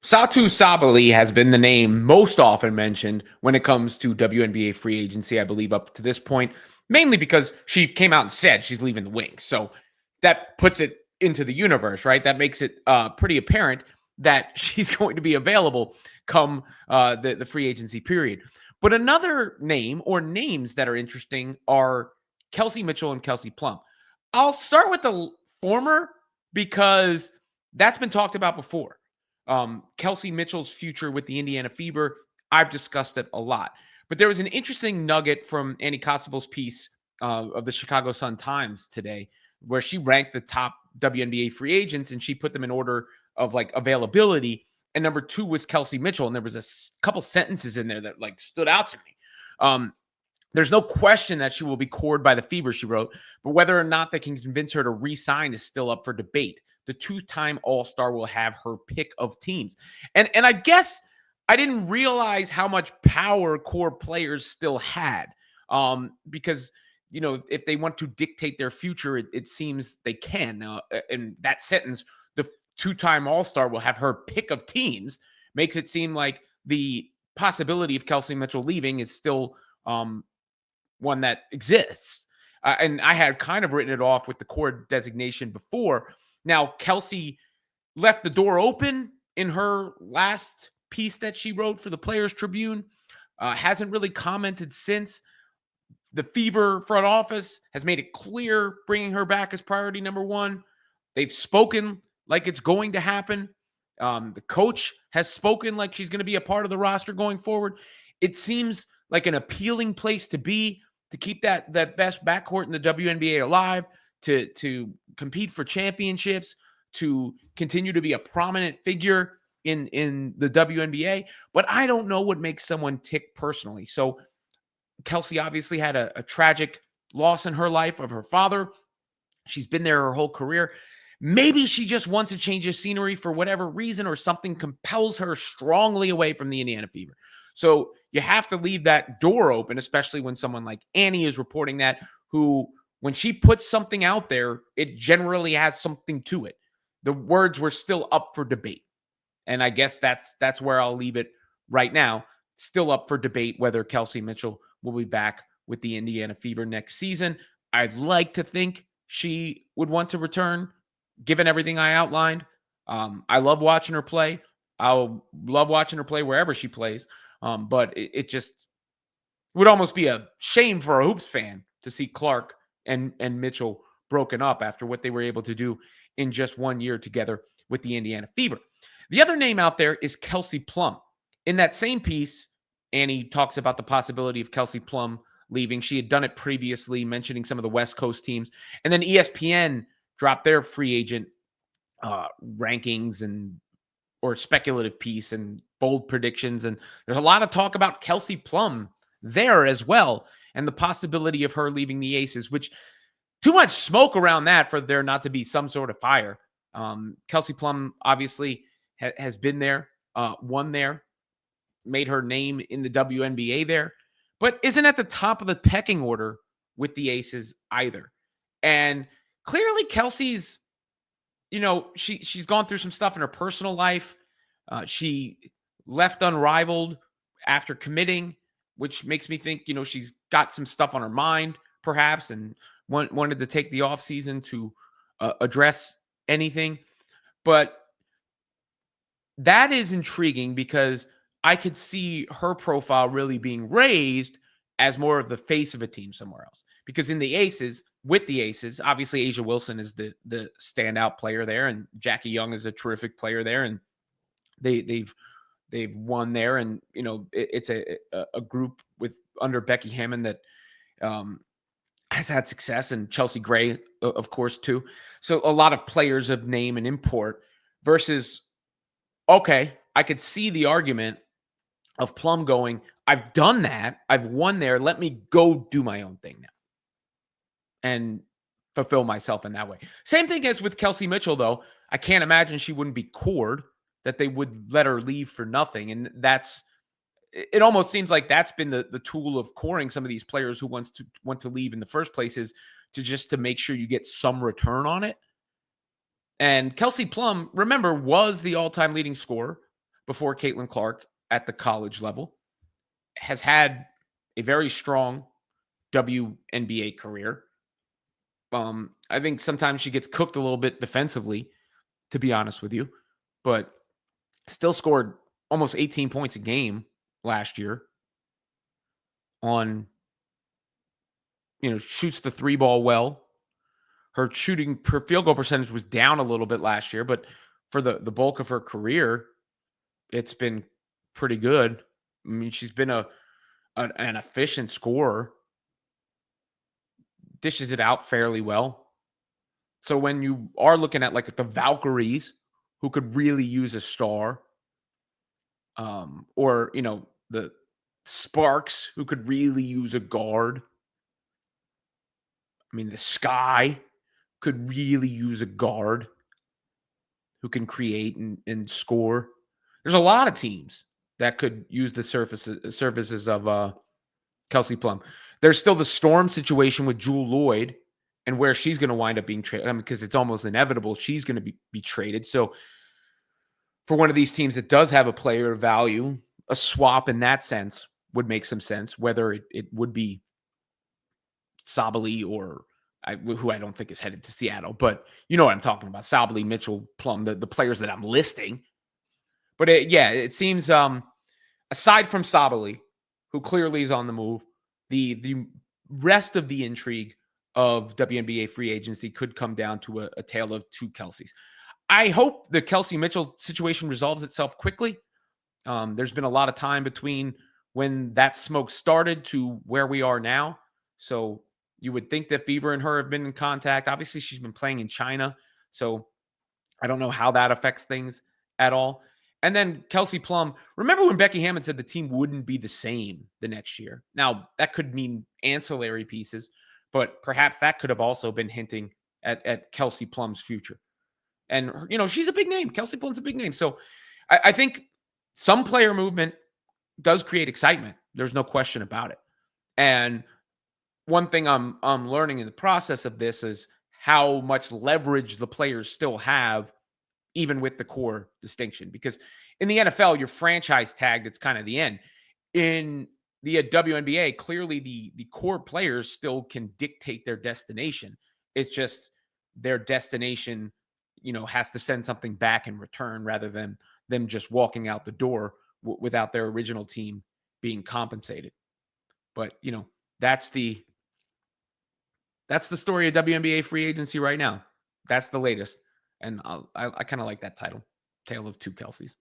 Satu Sabali has been the name most often mentioned when it comes to WNBA free agency, I believe, up to this point, mainly because she came out and said she's leaving the Wings. So that puts it into the universe, right? That makes it pretty apparent that she's going to be available come the free agency period. But another name or names that are interesting are Kelsey Mitchell and Kelsey Plum. I'll start with the former because that's been talked about before. Kelsey Mitchell's future with the Indiana Fever, I've discussed it a lot. But there was an interesting nugget from Annie Constable's piece of the Chicago Sun-Times today, where she ranked the top WNBA free agents and she put them in order of like availability. And number 2 was Kelsey Mitchell. And there was a couple sentences in there that like stood out to me. There's no question that she will be cored by the Fever, she wrote, but whether or not they can convince her to re-sign is still up for debate. The two-time All-Star will have her pick of teams. And I guess I didn't realize how much power core players still had. Because, you know, if they want to dictate their future, it seems they can. In that sentence, the two-time All-Star will have her pick of teams makes it seem like the possibility of Kelsey Mitchell leaving is still one that exists. And I had kind of written it off with the core designation before. Now, Kelsey left the door open in her last piece that she wrote for the Players Tribune. Hasn't really commented since. The Fever front office has made it clear bringing her back is priority number 1. They've spoken like it's going to happen. The coach has spoken like she's going to be a part of the roster going forward. It seems like an appealing place to be, to keep that best backcourt in the WNBA alive, to compete for championships, to continue to be a prominent figure in the WNBA. But I don't know what makes someone tick personally. So Kelsey obviously had a tragic loss in her life of her father. She's been there her whole career. Maybe she just wants a change of scenery for whatever reason, or something compels her strongly away from the Indiana Fever. So you have to leave that door open, especially when someone like Annie is reporting that, who, when she puts something out there, it generally has something to it. The words were still up for debate. And I guess that's where I'll leave it right now. Still up for debate whether Kelsey Mitchell will be back with the Indiana Fever next season. I'd like to think she would want to return, given everything I outlined. I love watching her play. I'll love watching her play wherever she plays. But it just would almost be a shame for a Hoops fan to see Clark and Mitchell broken up after what they were able to do in just 1 year together with the Indiana Fever. The other name out there is Kelsey Plum. In that same piece, Annie talks about the possibility of Kelsey Plum leaving. She had done it previously, mentioning some of the West Coast teams. And then ESPN dropped their free agent rankings or speculative piece and bold predictions. And there's a lot of talk about Kelsey Plum there as well, and the possibility of her leaving the Aces, which too much smoke around that for there not to be some sort of fire. Kelsey Plum obviously has been there, won there, made her name in the WNBA there, but isn't at the top of the pecking order with the Aces either. And clearly Kelsey's, you know, she's gone through some stuff in her personal life. She left unrivaled after committing, which makes me think, you know, she's got some stuff on her mind, perhaps, and wanted to take the offseason to address anything. But that is intriguing because I could see her profile really being raised as more of the face of a team somewhere else. Because in the Aces, with the Aces, obviously Asia Wilson is the standout player there, and Jackie Young is a terrific player there, and they've won there, and you know it's a group with under Becky Hammond that has had success, and Chelsea Gray, of course, too. So a lot of players of name and import versus, okay, I could see the argument of Plum going, I've done that. I've won there. Let me go do my own thing now and fulfill myself in that way. Same thing as with Kelsey Mitchell, though. I can't imagine she wouldn't be cored, that they would let her leave for nothing. And it almost seems like that's been the tool of coring some of these players who want to leave in the first place, is to make sure you get some return on it. And Kelsey Plum, remember, was the all-time leading scorer before Caitlin Clark at the college level, has had a very strong WNBA career. I think sometimes she gets cooked a little bit defensively, to be honest with you, but still scored almost 18 points a game last year on, shoots the three ball well. Her field goal percentage was down a little bit last year, but for the bulk of her career, it's been pretty good. I mean, she's been an efficient scorer, dishes it out fairly well. So when you are looking at like the Valkyries, who could really use a star, or the Sparks, who could really use a guard. I mean, the Sky could really use a guard who can create and score. There's a lot of teams that could use the services of Kelsey Plum. There's still the Storm situation with Jewel Lloyd and where she's going to wind up being traded. I mean, because it's almost inevitable she's going to be traded. So for one of these teams that does have a player of value, a swap in that sense would make some sense, whether it would be Sabali or who I don't think is headed to Seattle, but you know what I'm talking about. Sabali, Mitchell, Plum, the players that I'm listing. But it seems aside from Sabali, who clearly is on the move, the rest of the intrigue of WNBA free agency could come down to a tale of two Kelseys. I hope the Kelsey Mitchell situation resolves itself quickly. There's been a lot of time between when that smoke started to where we are now. So you would think that Fever and her have been in contact. Obviously, she's been playing in China. So I don't know how that affects things at all. And then Kelsey Plum. Remember when Becky Hammond said the team wouldn't be the same the next year? Now, that could mean ancillary pieces, but perhaps that could have also been hinting at Kelsey Plum's future. And, she's a big name. Kelsey Plum's a big name. So I think some player movement does create excitement. There's no question about it. And one thing I'm learning in the process of this is how much leverage the players still have, even with the core distinction. Because in the NFL, you're franchise tagged. It's kind of the end. In the WNBA, clearly the core players still can dictate their destination. It's just their destination, has to send something back in return rather than them just walking out the door without their original team being compensated. But, that's the story of WNBA free agency right now. That's the latest. And I kind of like that title, Tale of Two Kelseys.